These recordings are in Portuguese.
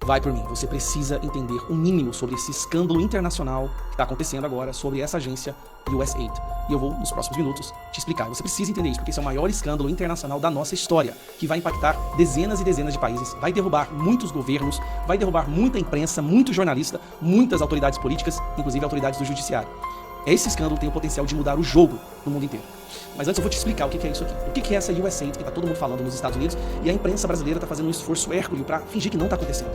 Vai por mim, você precisa entender o mínimo sobre esse escândalo internacional que está acontecendo agora sobre essa agência USAID. E eu vou, nos próximos minutos, te explicar. Você precisa entender isso, porque esse é o maior escândalo internacional da nossa história, que vai impactar dezenas e dezenas de países, vai derrubar muitos governos, vai derrubar muita imprensa, muito jornalista, muitas autoridades políticas, inclusive autoridades do judiciário. Esse escândalo tem o potencial de mudar o jogo no mundo inteiro. Mas antes eu vou te explicar o que é isso aqui. O que é essa USAID que está todo mundo falando nos Estados Unidos e a imprensa brasileira está fazendo um esforço hércules para fingir que não está acontecendo.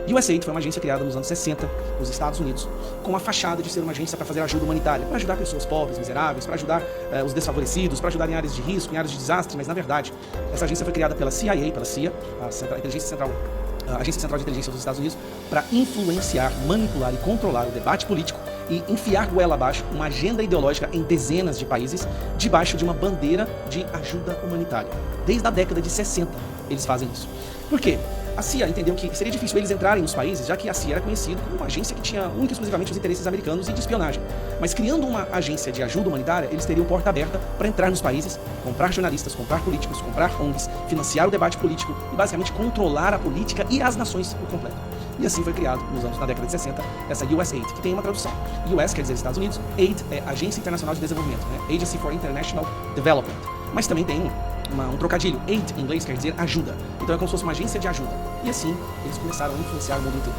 USAID foi uma agência criada nos anos 60 nos Estados Unidos, com a fachada de ser uma agência para fazer ajuda humanitária, para ajudar pessoas pobres, miseráveis, para ajudar os desfavorecidos, para ajudar em áreas de risco, em áreas de desastre, mas na verdade, essa agência foi criada pela CIA, pela CIA, a Agência Central de Inteligência dos Estados Unidos, para influenciar, manipular e controlar o debate político e enfiar goela abaixo uma agenda ideológica em dezenas de países, debaixo de uma bandeira de ajuda humanitária. Desde a década de 60 eles fazem isso. Por quê? A CIA entendeu que seria difícil eles entrarem nos países, já que a CIA era conhecida como uma agência que tinha única e exclusivamente os interesses americanos e de espionagem. Mas criando uma agência de ajuda humanitária, eles teriam porta aberta para entrar nos países, comprar jornalistas, comprar políticos, comprar ONGs, financiar o debate político e basicamente controlar a política e as nações por completo. E assim foi criado, na década de 60, essa USAID, que tem uma tradução. US quer dizer Estados Unidos, AID é Agência Internacional de Desenvolvimento, né? Agency for International Development. Mas também tem um trocadilho, aid em inglês quer dizer ajuda. Então é como se fosse uma agência de ajuda. E assim, eles começaram a influenciar o mundo inteiro.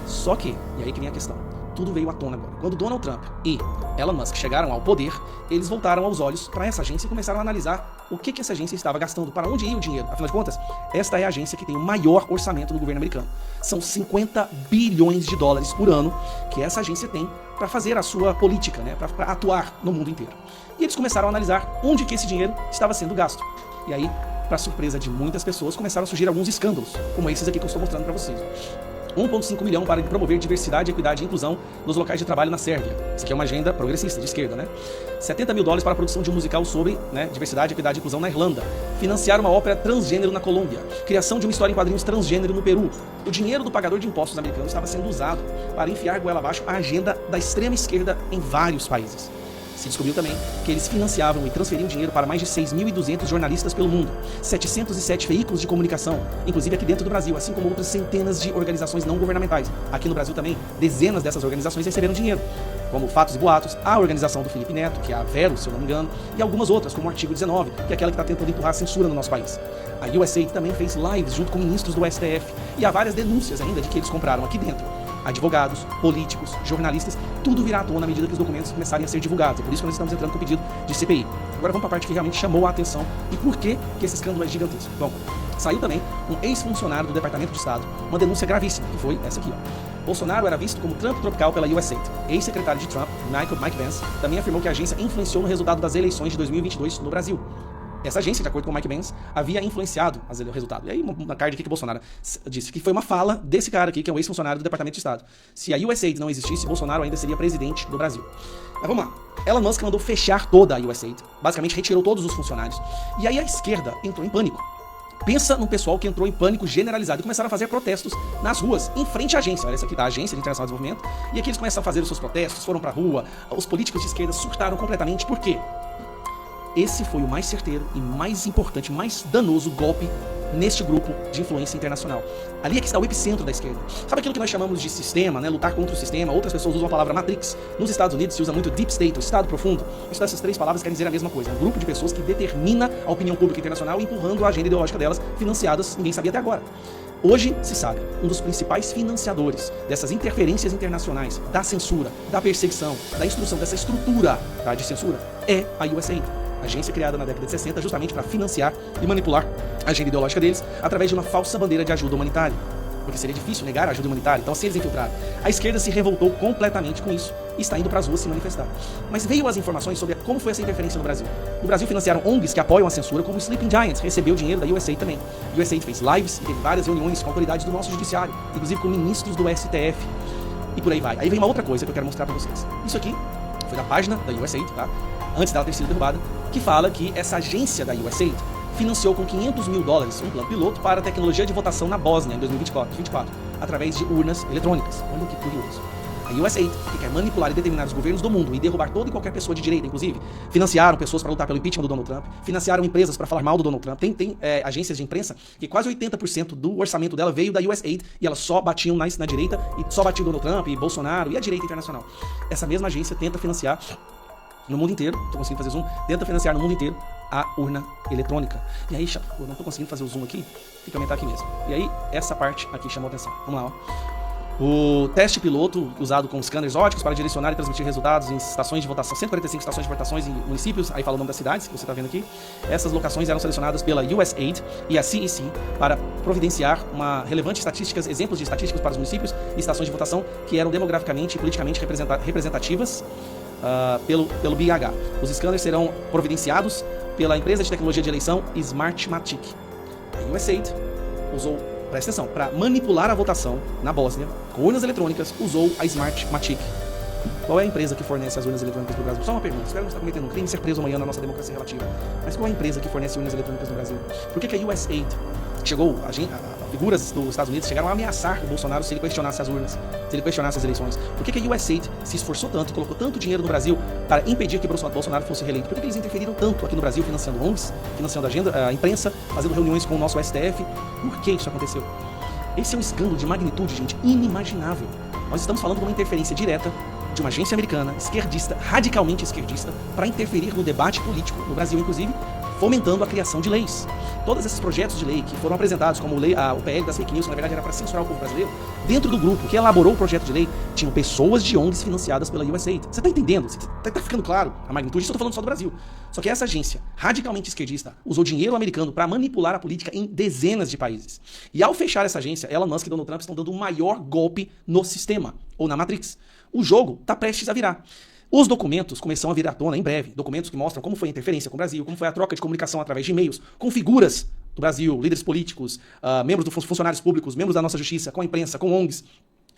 Só que, e aí que vem a questão, tudo veio à tona agora. Quando Donald Trump e Elon Musk chegaram ao poder, eles voltaram aos olhos para essa agência e começaram a analisar o que essa agência estava gastando, para onde ia o dinheiro. Afinal de contas, esta é a agência que tem o maior orçamento do governo americano. São 50 bilhões de dólares por ano que essa agência tem para fazer a sua política, né, para atuar no mundo inteiro. E eles começaram a analisar onde que esse dinheiro estava sendo gasto. E aí, para surpresa de muitas pessoas, começaram a surgir alguns escândalos, como esses aqui que eu estou mostrando para vocês. 1,5 milhão para promover diversidade, equidade e inclusão nos locais de trabalho na Sérvia. Isso aqui é uma agenda progressista, de esquerda, né? 70 mil dólares para a produção de um musical sobre diversidade, equidade e inclusão na Irlanda. Financiar uma ópera transgênero na Colômbia. Criação de uma história em quadrinhos transgênero no Peru. O dinheiro do pagador de impostos americano estava sendo usado para enfiar goela abaixo a agenda da extrema esquerda em vários países. Se descobriu também que eles financiavam e transferiam dinheiro para mais de 6.200 jornalistas pelo mundo, 707 veículos de comunicação, inclusive aqui dentro do Brasil, assim como outras centenas de organizações não governamentais. Aqui no Brasil também, dezenas dessas organizações receberam dinheiro, como Fatos e Boatos, a organização do Felipe Neto, que é a Vero, se eu não me engano, e algumas outras, como o Artigo 19, que é aquela que está tentando empurrar a censura no nosso país. A USAID também fez lives junto com ministros do STF, e há várias denúncias ainda de que eles compraram aqui dentro advogados, políticos, jornalistas, tudo virá à tona à medida que os documentos começarem a ser divulgados. É por isso que nós estamos entrando com o pedido de CPI. Agora vamos para a parte que realmente chamou a atenção e por que esse escândalo é gigantesco. Bom, saiu também um ex-funcionário do Departamento de Estado, uma denúncia gravíssima, que foi essa aqui, ó. Bolsonaro era visto como Trump tropical pela USAID. Ex-secretário de Trump, Mike Pence, também afirmou que a agência influenciou no resultado das eleições de 2022 no Brasil. Essa agência, de acordo com o Mike Pence, havia influenciado o resultado. E aí, uma card aqui que Bolsonaro disse que foi uma fala desse cara aqui, que é um ex-funcionário do Departamento de Estado. Se a USAID não existisse, Bolsonaro ainda seria presidente do Brasil. Mas vamos lá. Elon Musk mandou fechar toda a USAID, basicamente retirou todos os funcionários. E aí a esquerda entrou em pânico. Pensa num pessoal que entrou em pânico generalizado e começaram a fazer protestos nas ruas, em frente à agência. Olha, essa aqui tá a Agência Internacional de Desenvolvimento. E aqui eles começaram a fazer os seus protestos, foram pra rua, os políticos de esquerda surtaram completamente. Por quê? Esse foi o mais certeiro e mais importante, mais danoso golpe neste grupo de influência internacional. Ali é que está o epicentro da esquerda. Sabe aquilo que nós chamamos de sistema, né? Lutar contra o sistema? Outras pessoas usam a palavra Matrix. Nos Estados Unidos se usa muito Deep State, o Estado Profundo. Então essas três palavras querem dizer a mesma coisa. É um grupo de pessoas que determina a opinião pública internacional, empurrando a agenda ideológica delas, financiadas, ninguém sabia até agora. Hoje se sabe, um dos principais financiadores dessas interferências internacionais, da censura, da perseguição, da instrução dessa estrutura de censura, é a USAID. Agência criada na década de 60 justamente para financiar e manipular a agenda ideológica deles através de uma falsa bandeira de ajuda humanitária. Porque seria difícil negar a ajuda humanitária, então assim eles infiltraram. A esquerda se revoltou completamente com isso e está indo para as ruas se manifestar. Mas veio as informações sobre como foi essa interferência no Brasil. No Brasil financiaram ONGs que apoiam a censura, como o Sleeping Giants, recebeu dinheiro da USAID também. A USAID fez lives e teve várias reuniões com autoridades do nosso judiciário, inclusive com ministros do STF. E por aí vai. Aí vem uma outra coisa que eu quero mostrar para vocês. Isso aqui foi da página da USAID, tá? Antes dela ter sido derrubada, que fala que essa agência da USAID financiou com 500 mil dólares um plano piloto para a tecnologia de votação na Bósnia em 2024, através de urnas eletrônicas. Olha que curioso. A USAID, que quer manipular e determinar os governos do mundo e derrubar toda e qualquer pessoa de direita, inclusive, financiaram pessoas para lutar pelo impeachment do Donald Trump, financiaram empresas para falar mal do Donald Trump. Tem agências de imprensa que quase 80% do orçamento dela veio da USAID e elas só batiam na direita e só batiam Donald Trump e Bolsonaro e a direita internacional. Essa mesma agência tenta financiar no mundo inteiro, tô conseguindo fazer zoom, tenta financiar no mundo inteiro a urna eletrônica. E aí, eu não tô conseguindo fazer o zoom aqui, tem que aumentar aqui mesmo. E aí, essa parte aqui chamou atenção. Vamos lá, ó. O teste piloto, usado com scanners óticos para direcionar e transmitir resultados em estações de votação, 145 estações de votações em municípios, aí fala o nome das cidades, que você está vendo aqui. Essas locações eram selecionadas pela USAID e a CEC para providenciar exemplos de estatísticas para os municípios e estações de votação que eram demograficamente e politicamente representativas pelo BIH. Os scanners serão providenciados pela empresa de tecnologia de eleição Smartmatic. A USAID usou, presta atenção, para manipular a votação na Bósnia com urnas eletrônicas, usou a Smartmatic. Qual é a empresa que fornece as urnas eletrônicas no Brasil? Só uma pergunta, espero não estar cometendo um crime e ser preso amanhã na nossa democracia relativa. Mas qual é a empresa que fornece urnas eletrônicas no Brasil? Por que a USAID chegou, figuras dos Estados Unidos chegaram a ameaçar o Bolsonaro se ele questionasse as urnas, se ele questionasse as eleições? Por que a USAID se esforçou tanto e colocou tanto dinheiro no Brasil para impedir que Bolsonaro fosse reeleito? Por que eles interferiram tanto aqui no Brasil, financiando ONGs, financiando a imprensa, fazendo reuniões com o nosso STF? Por que isso aconteceu? Esse é um escândalo de magnitude, gente, inimaginável. Nós estamos falando de uma interferência direta de uma agência americana, esquerdista, radicalmente esquerdista, para interferir no debate político no Brasil, inclusive, fomentando a criação de leis. Todos esses projetos de lei que foram apresentados como o PL das fake news, que na verdade era para censurar o povo brasileiro, dentro do grupo que elaborou o projeto de lei, tinham pessoas de ONGs financiadas pela USAID. Você tá entendendo? Tá ficando claro a magnitude? Isso eu tô falando só do Brasil. Só que essa agência, radicalmente esquerdista, usou dinheiro americano para manipular a política em dezenas de países. E ao fechar essa agência, Elon Musk e Donald Trump estão dando o maior golpe no sistema, ou na Matrix. O jogo tá prestes a virar. Os documentos começam a vir à tona em breve. Documentos que mostram como foi a interferência com o Brasil, como foi a troca de comunicação através de e-mails, com figuras do Brasil, líderes políticos, membros dos funcionários públicos, membros da nossa justiça, com a imprensa, com ONGs.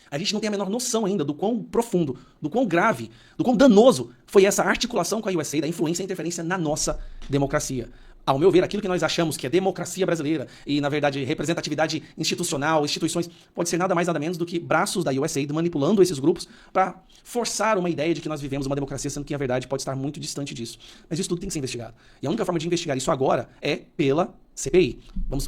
A gente não tem a menor noção ainda do quão profundo, do quão grave, do quão danoso foi essa articulação com a USAID, da influência e interferência na nossa democracia. Ao meu ver, aquilo que nós achamos que é democracia brasileira e, na verdade, representatividade institucional, instituições, pode ser nada mais nada menos do que braços da USAID manipulando esses grupos para forçar uma ideia de que nós vivemos uma democracia, sendo que a verdade pode estar muito distante disso. Mas isso tudo tem que ser investigado. E a única forma de investigar isso agora é pela CPI.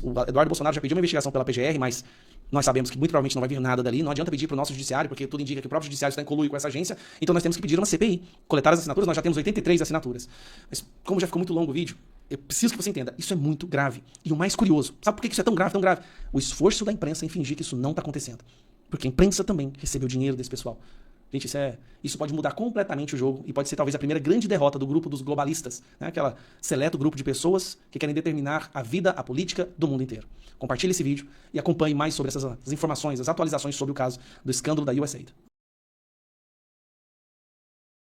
O Eduardo Bolsonaro já pediu uma investigação pela PGR, mas nós sabemos que muito provavelmente não vai vir nada dali. Não adianta pedir para o nosso judiciário, porque tudo indica que o próprio judiciário está em conluio com essa agência. Então nós temos que pedir uma CPI. Coletar as assinaturas, nós já temos 83 assinaturas. Mas como já ficou muito longo o vídeo, eu preciso que você entenda, isso é muito grave. E o mais curioso, sabe por que isso é tão grave, tão grave? O esforço da imprensa em fingir que isso não está acontecendo. Porque a imprensa também recebeu dinheiro desse pessoal. Gente, isso pode mudar completamente o jogo e pode ser talvez a primeira grande derrota do grupo dos globalistas, né? Aquela seleto grupo de pessoas que querem determinar a vida, a política do mundo inteiro. Compartilhe esse vídeo e acompanhe mais sobre essas informações, as atualizações sobre o caso do escândalo da USAID.